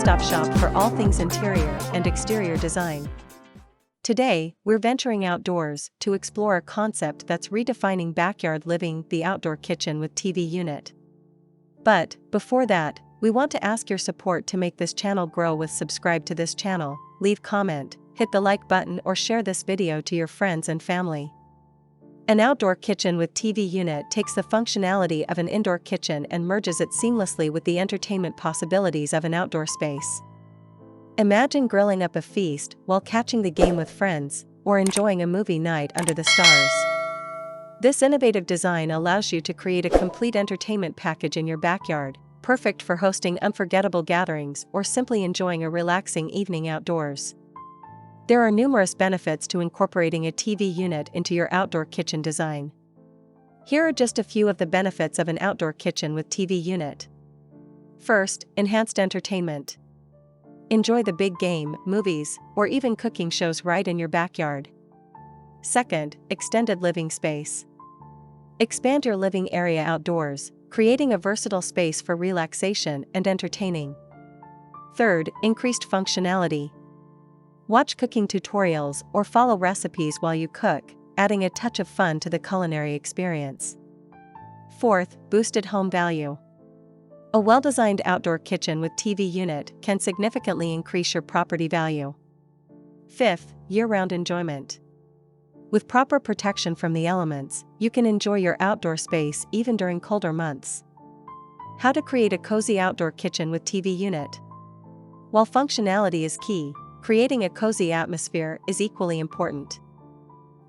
one-stop shop for all things interior and exterior design. Today, we're venturing outdoors to explore a concept that's redefining backyard living: the outdoor kitchen with TV unit. But, before that, we want to ask your support to make this channel grow. Subscribe to this channel, leave comment, hit the like button, or share this video to your friends and family. An outdoor kitchen with TV unit takes the functionality of an indoor kitchen and merges it seamlessly with the entertainment possibilities of an outdoor space. Imagine grilling up a feast while catching the game with friends, or enjoying a movie night under the stars. This innovative design allows you to create a complete entertainment package in your backyard, perfect for hosting unforgettable gatherings or simply enjoying a relaxing evening outdoors. There are numerous benefits to incorporating a TV unit into your outdoor kitchen design. Here are just a few of the benefits of an outdoor kitchen with TV unit. First, enhanced entertainment. Enjoy the big game, movies, or even cooking shows right in your backyard. Second, extended living space. Expand your living area outdoors, creating a versatile space for relaxation and entertaining. Third, increased functionality. Watch cooking tutorials or follow recipes while you cook, adding a touch of fun to the culinary experience. Fourth, boosted home value. A well-designed outdoor kitchen with TV unit can significantly increase your property value. Fifth, year-round enjoyment. With proper protection from the elements, you can enjoy your outdoor space even during colder months. How to create a cozy outdoor kitchen with TV unit. While functionality is key, creating a cozy atmosphere is equally important.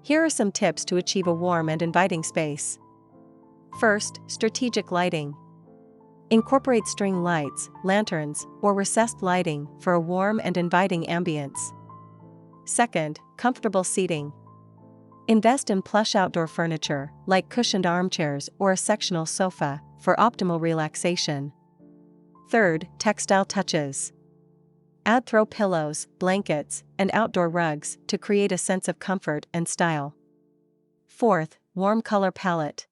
Here are some tips to achieve a warm and inviting space. First, strategic lighting. Incorporate string lights, lanterns, or recessed lighting for a warm and inviting ambience. Second, comfortable seating. Invest in plush outdoor furniture, like cushioned armchairs or a sectional sofa, for optimal relaxation. Third, textile touches. Add throw pillows, blankets, and outdoor rugs to create a sense of comfort and style. Fourth, warm color palette.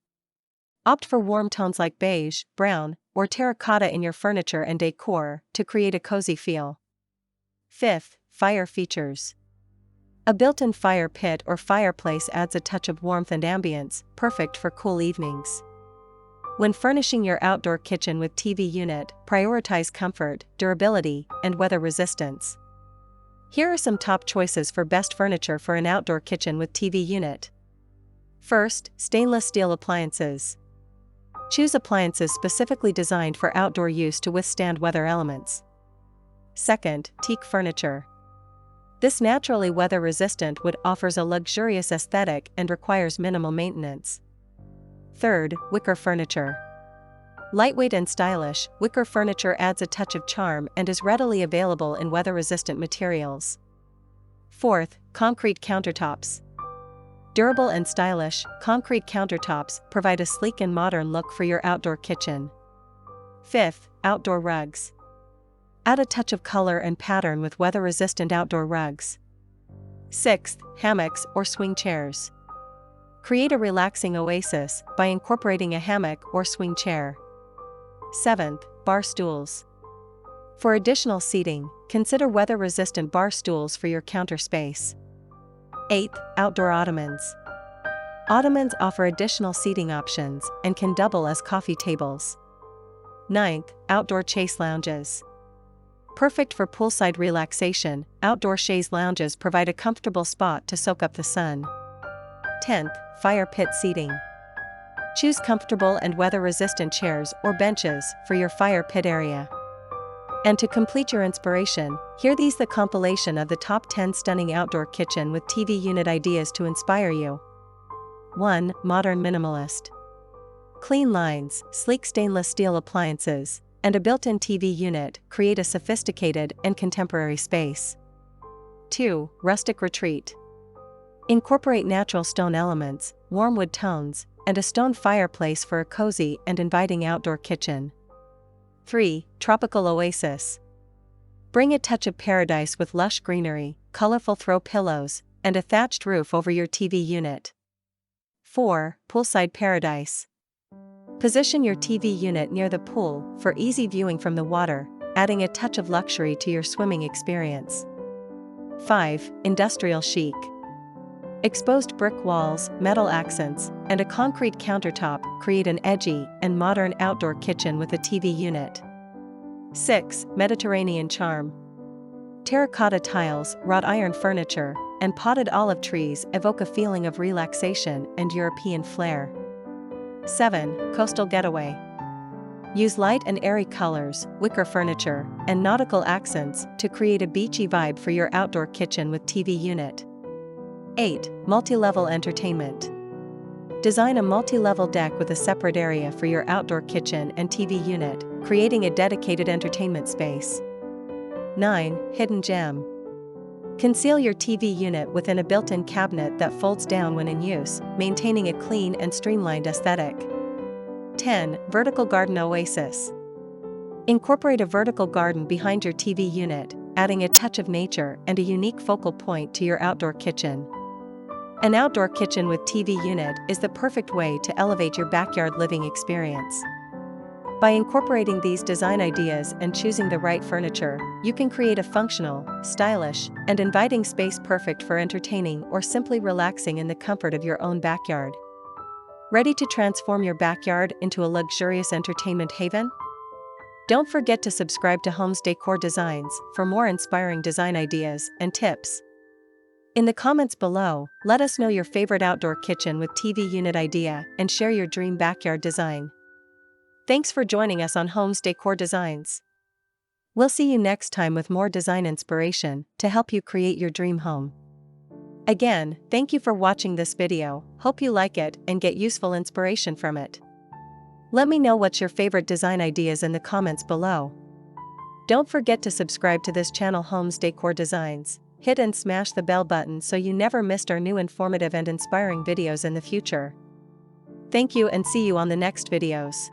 Opt for warm tones like beige, brown, or terracotta in your furniture and decor to create a cozy feel. Fifth, fire features. A built-in fire pit or fireplace adds a touch of warmth and ambience, perfect for cool evenings. When furnishing your outdoor kitchen with TV unit, prioritize comfort, durability, and weather resistance. Here are some top choices for best furniture for an outdoor kitchen with TV unit. First, stainless steel appliances. Choose appliances specifically designed for outdoor use to withstand weather elements. Second, teak furniture. This naturally weather-resistant wood offers a luxurious aesthetic and requires minimal maintenance. Third, wicker furniture. Lightweight and stylish, wicker furniture adds a touch of charm and is readily available in weather-resistant materials. Fourth, concrete countertops. Durable and stylish, concrete countertops provide a sleek and modern look for your outdoor kitchen. Fifth, outdoor rugs. Add a touch of color and pattern with weather-resistant outdoor rugs. Sixth, hammocks or swing chairs. Create a relaxing oasis by incorporating a hammock or swing chair. Seventh, bar stools. For additional seating, consider weather-resistant bar stools for your counter space. Eighth, outdoor ottomans. Ottomans offer additional seating options and can double as coffee tables. Ninth, outdoor chaise lounges. Perfect for poolside relaxation, outdoor chaise lounges provide a comfortable spot to soak up the sun. 10th, fire pit seating. Choose comfortable and weather-resistant chairs or benches for your fire pit area. And to complete your inspiration, here these the compilation of the top 10 stunning outdoor kitchen with TV unit ideas to inspire you. 1. Modern minimalist. Clean lines, sleek stainless steel appliances, and a built-in TV unit create a sophisticated and contemporary space. 2. Rustic retreat. Incorporate natural stone elements, warm wood tones, and a stone fireplace for a cozy and inviting outdoor kitchen. 3. Tropical oasis. Bring a touch of paradise with lush greenery, colorful throw pillows, and a thatched roof over your TV unit. 4. Poolside paradise. Position your TV unit near the pool for easy viewing from the water, adding a touch of luxury to your swimming experience. 5. Industrial chic. Exposed brick walls, metal accents, and a concrete countertop create an edgy and modern outdoor kitchen with a TV unit. 6. Mediterranean charm. Terracotta tiles, wrought iron furniture, and potted olive trees evoke a feeling of relaxation and European flair. 7. Coastal getaway. Use light and airy colors, wicker furniture, and nautical accents to create a beachy vibe for your outdoor kitchen with TV unit. 8. Multi-level entertainment. Design a multi-level deck with a separate area for your outdoor kitchen and TV unit, creating a dedicated entertainment space. 9. Hidden gem. Conceal your TV unit within a built-in cabinet that folds down when in use, maintaining a clean and streamlined aesthetic. 10. Vertical garden oasis. Incorporate a vertical garden behind your TV unit, adding a touch of nature and a unique focal point to your outdoor kitchen. An outdoor kitchen with TV unit is the perfect way to elevate your backyard living experience. By incorporating these design ideas and choosing the right furniture, you can create a functional, stylish, and inviting space perfect for entertaining or simply relaxing in the comfort of your own backyard. Ready to transform your backyard into a luxurious entertainment haven? Don't forget to subscribe to Homes Decor Designs for more inspiring design ideas and tips. In the comments below, let us know your favorite outdoor kitchen with TV unit idea and share your dream backyard design. Thanks for joining us on Homes Decor Designs. We'll see you next time with more design inspiration to help you create your dream home. Again, thank you for watching this video, hope you like it and get useful inspiration from it. Let me know what's your favorite design ideas in the comments below. Don't forget to subscribe to this channel Homes Decor Designs, hit and smash the bell button so you never missed our new informative and inspiring videos in the future. Thank you and see you on the next videos.